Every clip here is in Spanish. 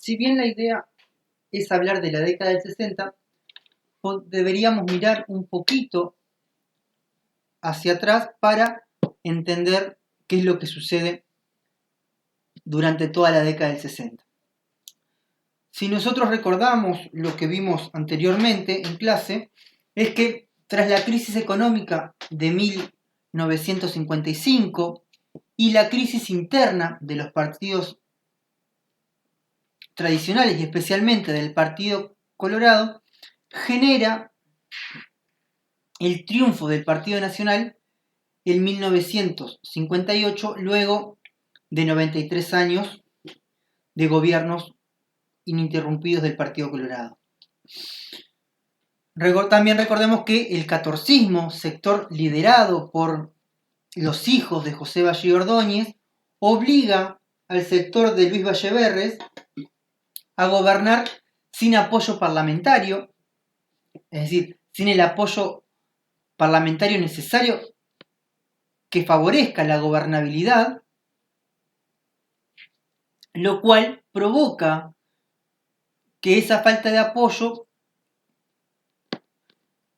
si bien la idea es hablar de la década del 60, deberíamos mirar un poquito hacia atrás para entender qué es lo que sucede durante toda la década del 60. Si nosotros recordamos lo que vimos anteriormente en clase, es que tras la crisis económica de 1955 y la crisis interna de los partidos tradicionales y especialmente del Partido Colorado, genera el triunfo del Partido Nacional en 1958, luego de 93 años de gobiernos ininterrumpidos del Partido Colorado. También recordemos que el catorcismo, sector liderado por los hijos de José Valle Ordóñez, obliga al sector de Luis Valleverres a gobernar sin apoyo parlamentario, es decir, sin el apoyo parlamentario necesario que favorezca la gobernabilidad, lo cual provoca que esa falta de apoyo,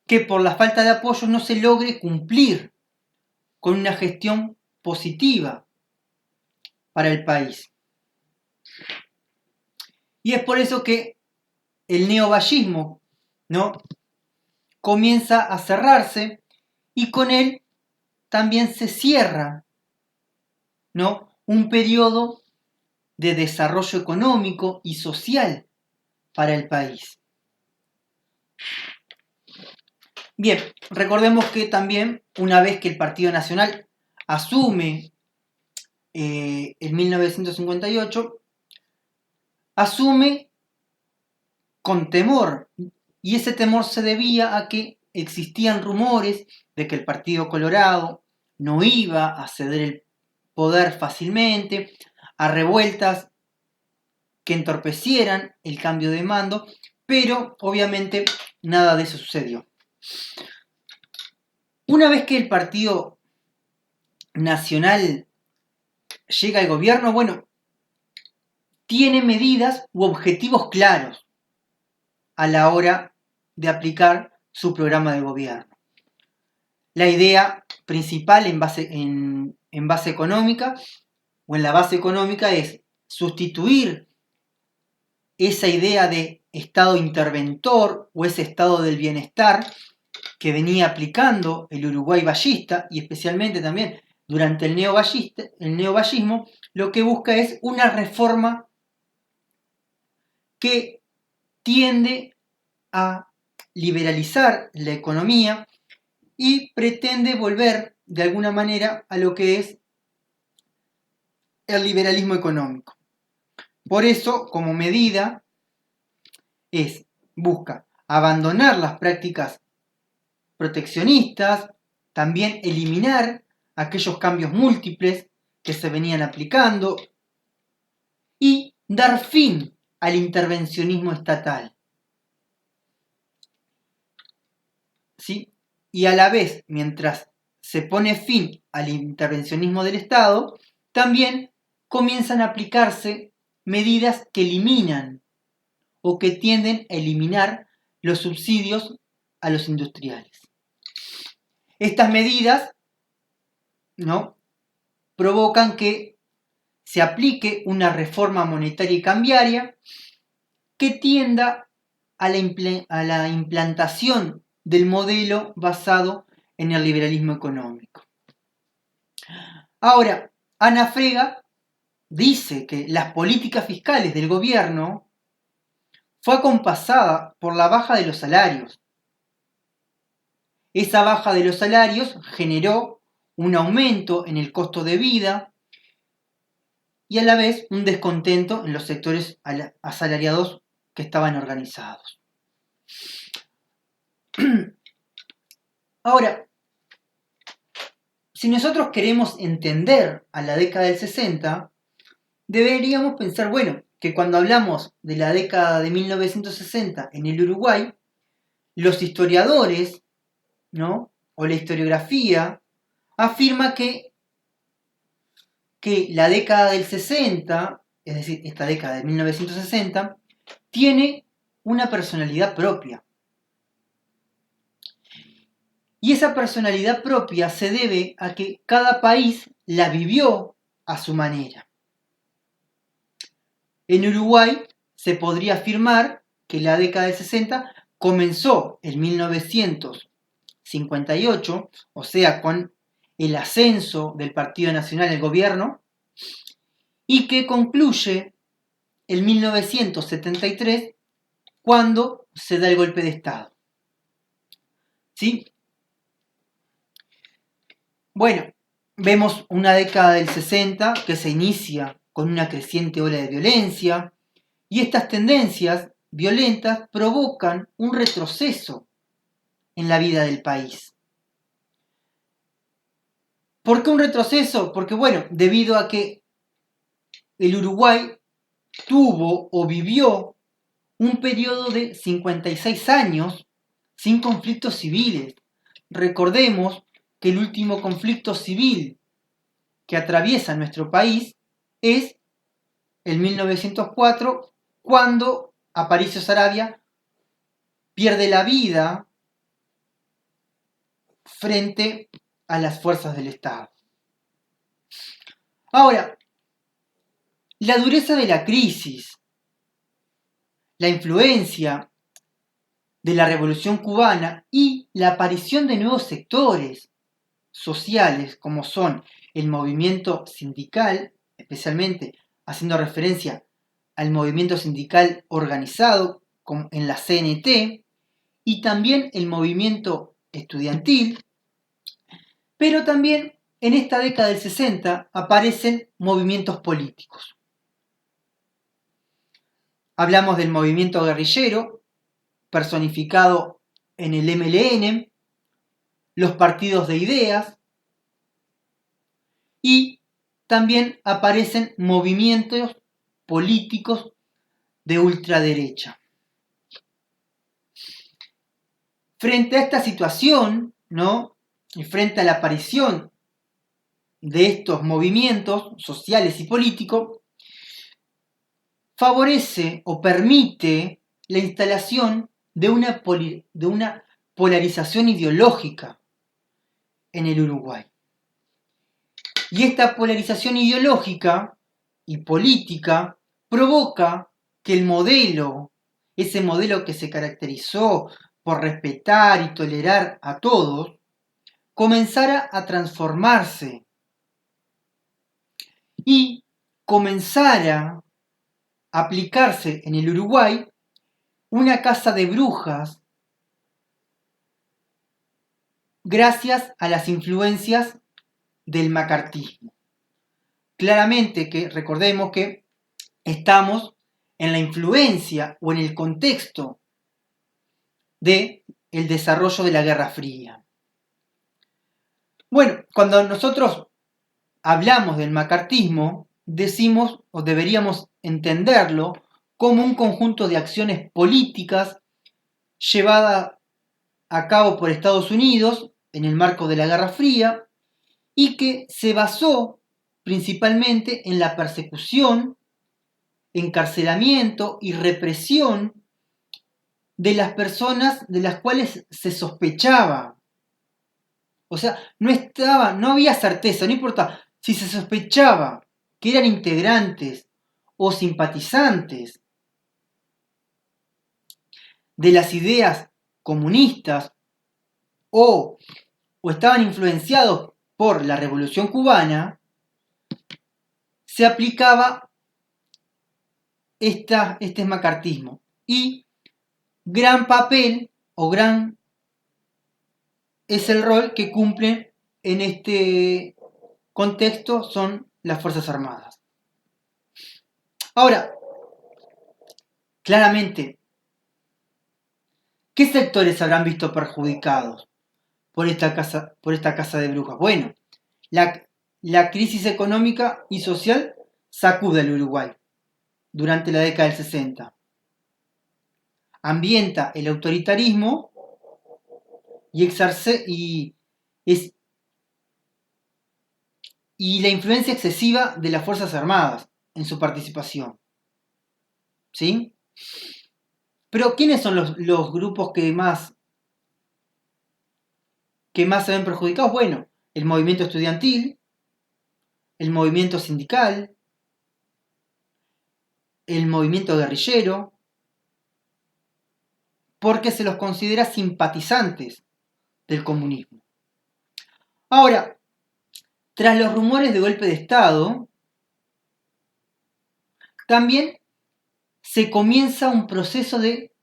que por la falta de apoyo no se logre cumplir con una gestión positiva para el país. Y es por eso que el neovallismo, ¿no?, comienza a cerrarse y con él también se cierra, ¿no?, un periodo de desarrollo económico y social para el país. Bien, recordemos que también una vez que el Partido Nacional asume en 1958, asume con temor, y ese temor se debía a que existían rumores de que el Partido Colorado no iba a ceder el poder fácilmente, a revueltas que entorpecieran el cambio de mando, pero obviamente nada de eso sucedió. Una vez que el Partido Nacional llega al gobierno, bueno, tiene medidas u objetivos claros a la hora de aplicar su programa de gobierno. La idea principal en base económica o en la base económica es sustituir esa idea de estado interventor o ese estado del bienestar que venía aplicando el Uruguay vallista y especialmente también durante el neovallismo, lo que busca es una reforma que tiende a liberalizar la economía y pretende volver de alguna manera a lo que es el liberalismo económico. Por eso, como medida, busca abandonar las prácticas proteccionistas, también eliminar aquellos cambios múltiples que se venían aplicando y dar fin al intervencionismo estatal. ¿Sí? Y a la vez, mientras se pone fin al intervencionismo del Estado, también comienzan a aplicarse medidas que eliminan o que tienden a eliminar los subsidios a los industriales. Estas medidas, ¿no?, provocan que se aplique una reforma monetaria y cambiaria que tienda a la implantación del modelo basado en el liberalismo económico. Ahora, Ana Frega dice que las políticas fiscales del gobierno fue acompasada por la baja de los salarios. Esa baja de los salarios generó un aumento en el costo de vida y a la vez un descontento en los sectores asalariados que estaban organizados. Ahora, si nosotros queremos entender a la década del 60, deberíamos pensar, bueno, que cuando hablamos de la década de 1960 en el Uruguay, los historiadores, ¿no?, o la historiografía afirma que la década del 60 es decir, esta década de 1960, tiene una personalidad propia. Y esa personalidad propia se debe a que cada país la vivió a su manera. En Uruguay se podría afirmar que la década del 60 comenzó en 1958, o sea, con el ascenso del Partido Nacional al gobierno, y que concluye en 1973 cuando se da el golpe de Estado. ¿Sí? Bueno, vemos una década del 60 que se inicia con una creciente ola de violencia, y estas tendencias violentas provocan un retroceso en la vida del país. ¿Por qué un retroceso? Porque, bueno, debido a que el Uruguay tuvo o vivió un periodo de 56 años sin conflictos civiles. Recordemos que el último conflicto civil que atraviesa nuestro país es el 1904, cuando Aparicio Saravia pierde la vida frente a las fuerzas del Estado. Ahora, la dureza de la crisis, la influencia de la Revolución Cubana y la aparición de nuevos sectores sociales como son el movimiento sindical, especialmente haciendo referencia al movimiento sindical organizado en la CNT, y también el movimiento estudiantil, pero también en esta década del 60 aparecen movimientos políticos. Hablamos del movimiento guerrillero, personificado en el MLN, los partidos de ideas, y también aparecen movimientos políticos de ultraderecha. Frente a esta situación, ¿no? Y frente a la aparición de estos movimientos sociales y políticos, favorece o permite la instalación de una polarización ideológica en el Uruguay. Y esta polarización ideológica y política provoca que el modelo, ese modelo que se caracterizó por respetar y tolerar a todos, comenzara a transformarse y comenzara a aplicarse en el Uruguay una casa de brujas gracias a las influencias del macartismo. Claramente que recordemos que estamos en la influencia o en el contexto del desarrollo de la Guerra Fría. Bueno, cuando nosotros hablamos del macartismo, decimos o deberíamos entenderlo como un conjunto de acciones políticas llevadas a cabo por Estados Unidos en el marco de la Guerra Fría y que se basó principalmente en la persecución, encarcelamiento y represión de las personas de las cuales se sospechaba. O sea, no había certeza, no importa si se sospechaba que eran integrantes o simpatizantes de las ideas comunistas o estaban influenciados por la Revolución Cubana, se aplicaba este macartismo. Y gran papel o gran es el rol que cumplen en este contexto son las Fuerzas Armadas. Ahora, claramente, ¿qué sectores se habrán visto perjudicados por esta casa de brujas? Bueno, la crisis económica y social sacude al Uruguay durante la década del 60. Ambienta el autoritarismo y la influencia excesiva de las Fuerzas Armadas. en su participación. ¿Sí? Pero ¿quiénes son los grupos que más se ven perjudicados? Bueno, el movimiento estudiantil, el movimiento sindical, el movimiento guerrillero, porque se los considera simpatizantes del comunismo. Ahora, tras los rumores de golpe de Estado, también se comienza un proceso de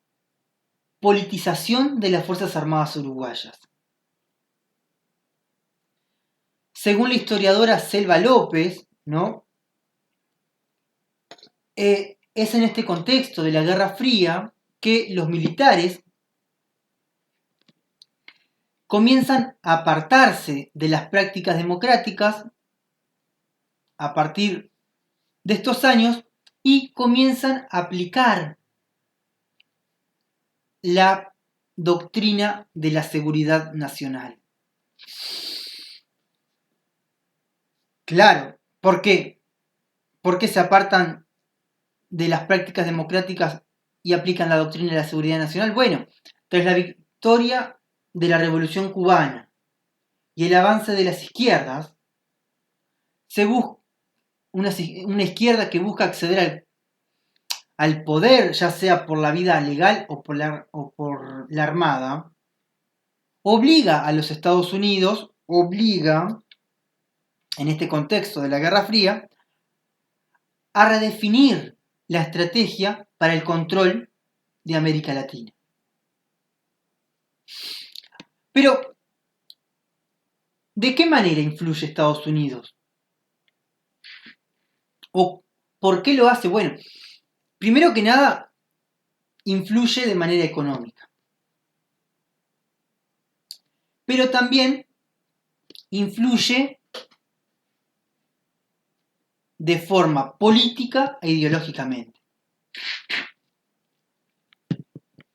politización de las Fuerzas Armadas uruguayas. Según la historiadora Selva López, ¿no? Es en este contexto de la Guerra Fría que los militares comienzan a apartarse de las prácticas democráticas a partir de estos años y comienzan a aplicar la doctrina de la seguridad nacional. Claro, ¿por qué? ¿Por qué se apartan de las prácticas democráticas y aplican la doctrina de la seguridad nacional? Bueno, tras la victoria de la Revolución Cubana y el avance de las izquierdas, se busca una izquierda que busca acceder al poder, ya sea por la vía legal o por la armada, obliga a los Estados Unidos, en este contexto de la Guerra Fría, a redefinir la estrategia para el control de América Latina. Pero, ¿de qué manera influye Estados Unidos? ¿O por qué lo hace? Bueno, primero que nada, influye de manera económica. Pero también influye de forma política e ideológicamente.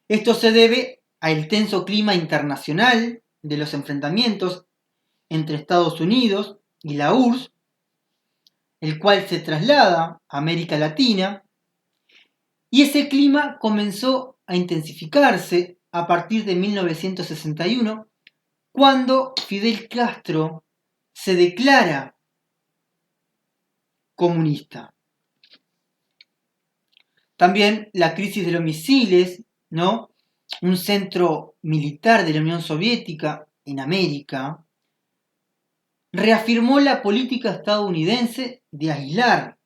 Esto se debe al tenso clima internacional de los enfrentamientos entre Estados Unidos y la URSS, el cual se traslada a América Latina, y ese clima comenzó a intensificarse a partir de 1961, cuando Fidel Castro se declara comunista. También la crisis de los misiles, ¿no? Un centro militar de la Unión Soviética en América, reafirmó la política estadounidense de aislar,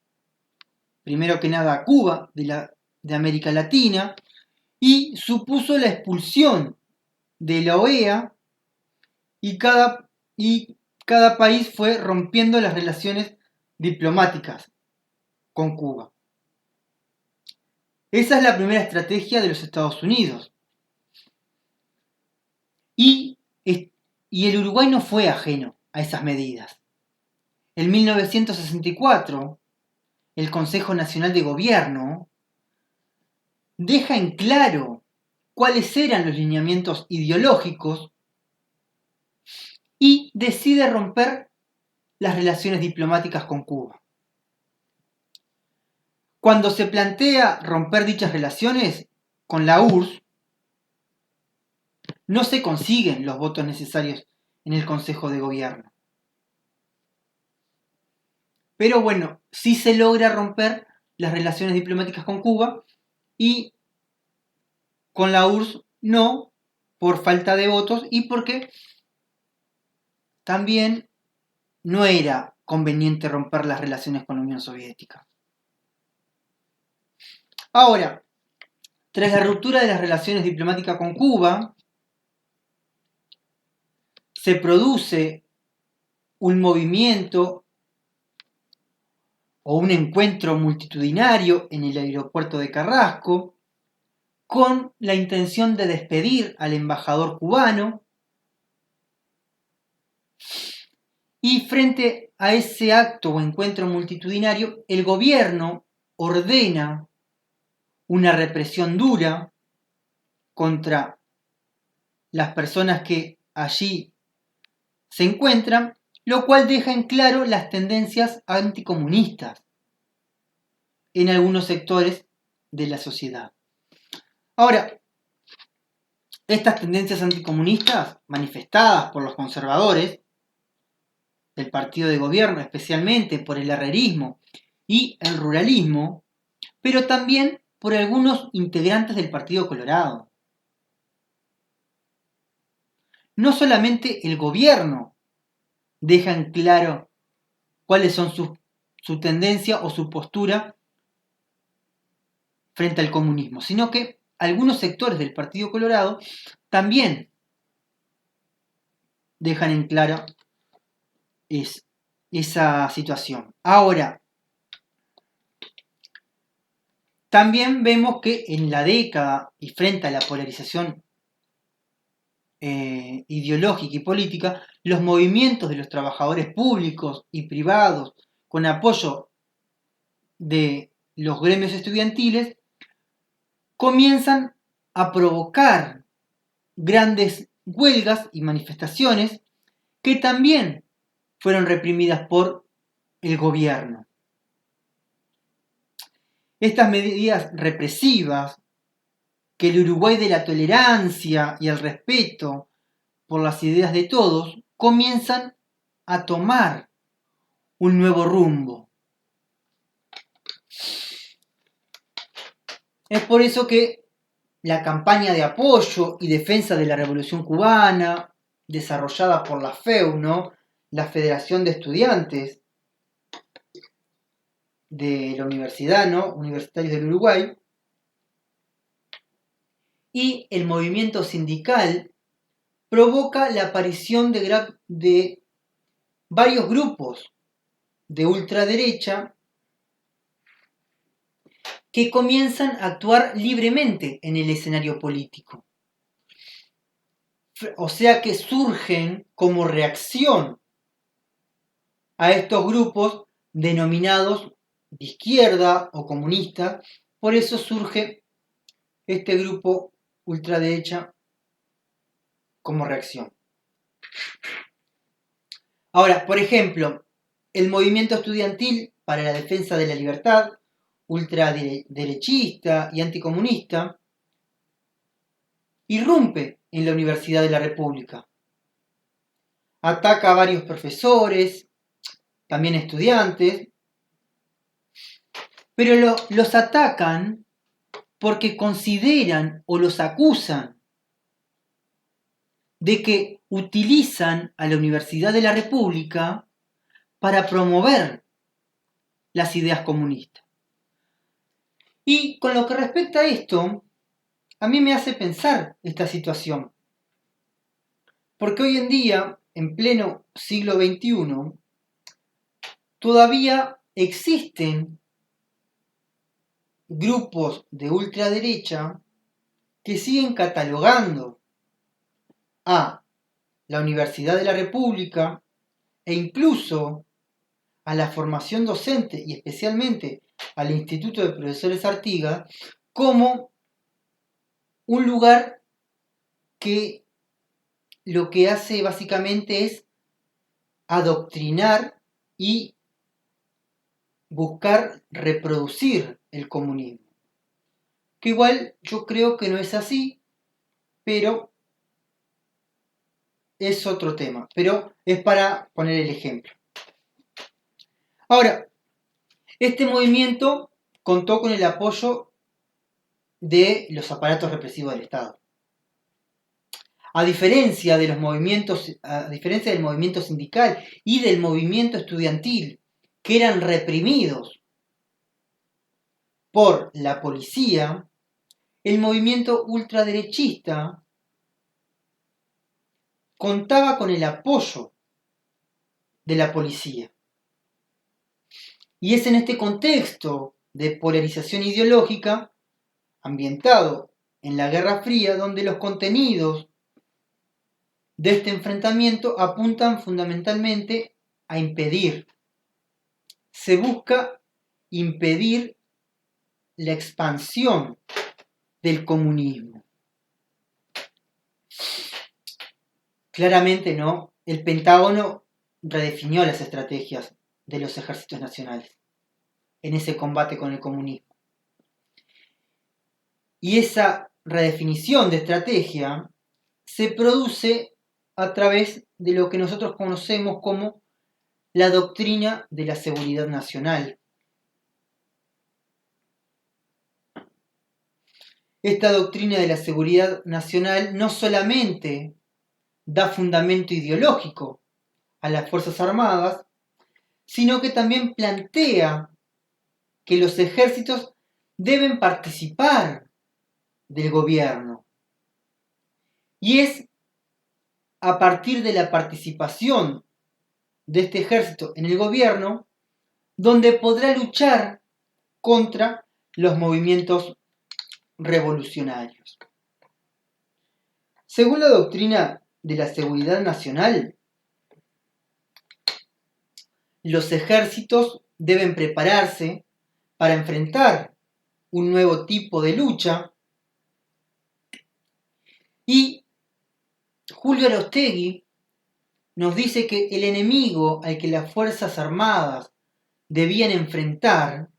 primero que nada, a Cuba de América Latina, y supuso la expulsión de la OEA y cada país fue rompiendo las relaciones diplomáticas con Cuba. Esa es la primera estrategia de los Estados Unidos. Y el Uruguay no fue ajeno a esas medidas. En 1964, el Consejo Nacional de Gobierno deja en claro cuáles eran los lineamientos ideológicos y decide romper las relaciones diplomáticas con Cuba. Cuando se plantea romper dichas relaciones con la URSS, no se consiguen los votos necesarios en el Consejo de Gobierno. Pero bueno, sí se logra romper las relaciones diplomáticas con Cuba y con la URSS no, por falta de votos y porque también no era conveniente romper las relaciones con la Unión Soviética. Ahora, tras la ruptura de las relaciones diplomáticas con Cuba, se produce un movimiento o un encuentro multitudinario en el aeropuerto de Carrasco con la intención de despedir al embajador cubano, y frente a ese acto o encuentro multitudinario, el gobierno ordena una represión dura contra las personas que allí se encuentran, lo cual deja en claro las tendencias anticomunistas en algunos sectores de la sociedad. Ahora, estas tendencias anticomunistas, manifestadas por los conservadores del partido de gobierno, especialmente por el herrerismo y el ruralismo, pero también por algunos integrantes del Partido Colorado. No solamente el gobierno deja en claro cuáles son su tendencia o su postura frente al comunismo, sino que algunos sectores del Partido Colorado también dejan en claro esa situación. Ahora, también vemos que en la década y frente a la polarización ideológica y política, los movimientos de los trabajadores públicos y privados con apoyo de los gremios estudiantiles comienzan a provocar grandes huelgas y manifestaciones que también fueron reprimidas por el gobierno. Estas medidas represivas, que el Uruguay de la tolerancia y el respeto por las ideas de todos, comienzan a tomar un nuevo rumbo. Es por eso que la campaña de apoyo y defensa de la Revolución Cubana, desarrollada por la FEU, ¿no?, la Federación de Estudiantes de la Universidad, ¿no?, Universitarios del Uruguay, y el movimiento sindical, provoca la aparición de varios grupos de ultraderecha que comienzan a actuar libremente en el escenario político. O sea que surgen como reacción a estos grupos denominados de izquierda o comunistas. Por eso surge este grupo ultraderecha como reacción. Ahora, por ejemplo, el movimiento estudiantil para la defensa de la libertad, ultraderechista y anticomunista, irrumpe en la Universidad de la República. Ataca a varios profesores, también estudiantes, pero los atacan porque consideran o los acusan de que utilizan a la Universidad de la República para promover las ideas comunistas. Y con lo que respecta a esto, a mí me hace pensar esta situación. Porque hoy en día, en pleno siglo XXI, todavía existen grupos de ultraderecha que siguen catalogando a la Universidad de la República e incluso a la formación docente y especialmente al Instituto de Profesores Artigas como un lugar que lo que hace básicamente es adoctrinar y buscar reproducir el comunismo. Que igual yo creo que no es así, pero es otro tema. Pero es para poner el ejemplo. Ahora, este movimiento contó con el apoyo de los aparatos represivos del Estado. A diferencia del movimiento sindical y del movimiento estudiantil, que eran reprimidos por la policía, el movimiento ultraderechista contaba con el apoyo de la policía. Y es en este contexto de polarización ideológica, ambientado en la Guerra Fría, donde los contenidos de este enfrentamiento apuntan fundamentalmente a impedir. Se busca impedir la expansión del comunismo. Claramente, ¿no? El Pentágono redefinió las estrategias de los ejércitos nacionales. en ese combate con el comunismo. Y esa redefinición de estrategia se produce a través de lo que nosotros conocemos como la doctrina de la seguridad nacional. Esta doctrina de la seguridad nacional no solamente da fundamento ideológico a las Fuerzas Armadas, sino que también plantea que los ejércitos deben participar del gobierno. Y es a partir de la participación de este ejército en el gobierno donde podrá luchar contra los movimientos revolucionarios. Según la doctrina de la seguridad nacional, los ejércitos deben prepararse para enfrentar un nuevo tipo de lucha y Julio Aróstegui nos dice que el enemigo al que las Fuerzas Armadas debían enfrentar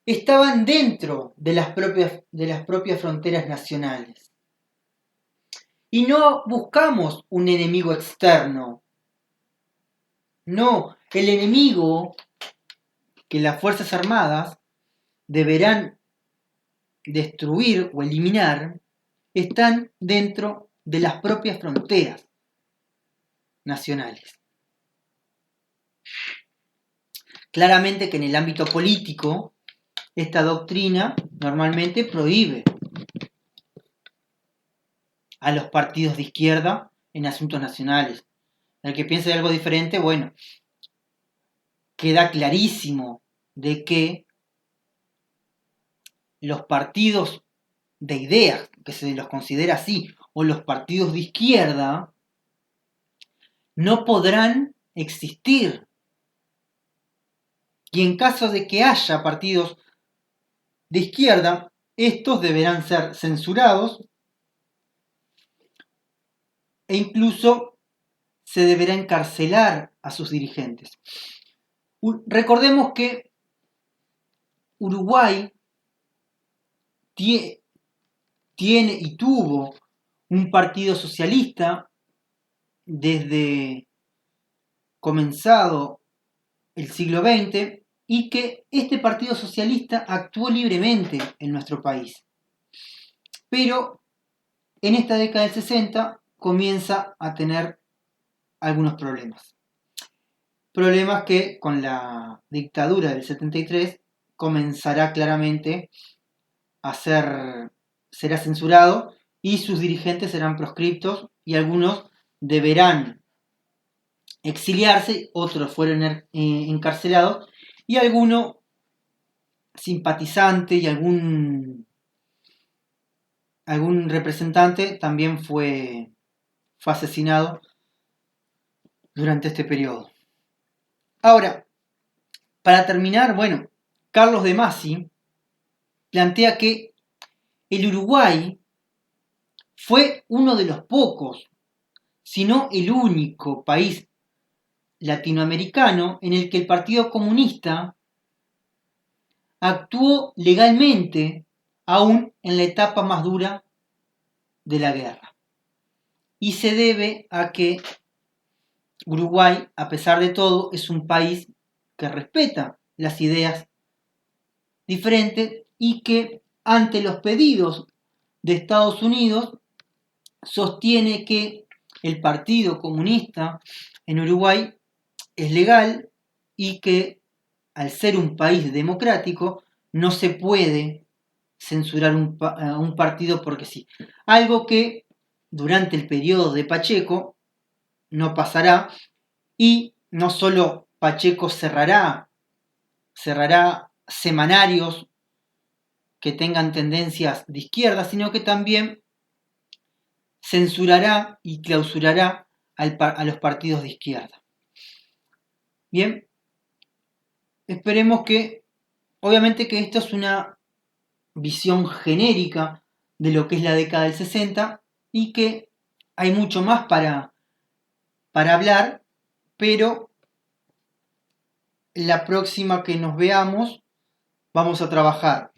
estaban dentro de las propias fronteras nacionales. Y no buscamos un enemigo externo. No, el enemigo que las Fuerzas Armadas deberán destruir o eliminar están dentro de las propias fronteras nacionales. Claramente que en el ámbito político esta doctrina normalmente prohíbe a los partidos de izquierda en asuntos nacionales. El que piense de algo diferente, bueno, queda clarísimo de que los partidos de ideas, que se los considera así, o los partidos de izquierda, no podrán existir. Y en caso de que haya partidos de izquierda, estos deberán ser censurados e incluso se deberá encarcelar a sus dirigentes. Recordemos que Uruguay tiene y tuvo un partido socialista desde comenzado el siglo XX y que este partido socialista actuó libremente en nuestro país. Pero en esta década del 60 comienza a tener algunos problemas. Problemas que con la dictadura del 73 comenzará claramente a será censurado y sus dirigentes serán proscriptos y algunos deberán exiliarse, otros fueron encarcelados y alguno simpatizante y algún representante también fue asesinado durante este periodo. Ahora, para terminar, bueno, Carlos de Masi plantea que el Uruguay fue uno de los pocos, si no el único país latinoamericano en el que el Partido Comunista actuó legalmente aún en la etapa más dura de la guerra. Y se debe a que Uruguay, a pesar de todo, es un país que respeta las ideas diferentes y que ante los pedidos de Estados Unidos sostiene que el Partido Comunista en Uruguay es legal y que al ser un país democrático no se puede censurar un partido porque sí. Algo que durante el periodo de Pacheco no pasará y no solo Pacheco cerrará semanarios que tengan tendencias de izquierda, sino que también censurará y clausurará a los partidos de izquierda. Bien, esperemos que, obviamente que esto es una visión genérica de lo que es la década del 60 y que hay mucho más para hablar, pero la próxima que nos veamos vamos a trabajar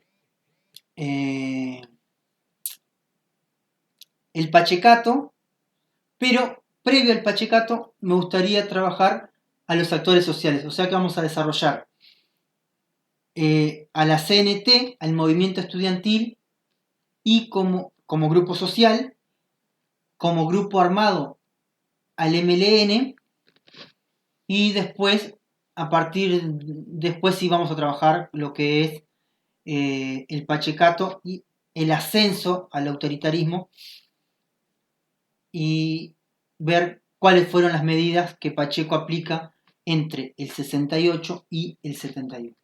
el Pachecato, pero previo al Pachecato me gustaría trabajar a los actores sociales, o sea que vamos a desarrollar a la CNT, al movimiento estudiantil y como grupo social, como grupo armado al MLN y después, después sí vamos a trabajar lo que es el Pachecato y el ascenso al autoritarismo y ver cuáles fueron las medidas que Pacheco aplica entre el 68 y el 71.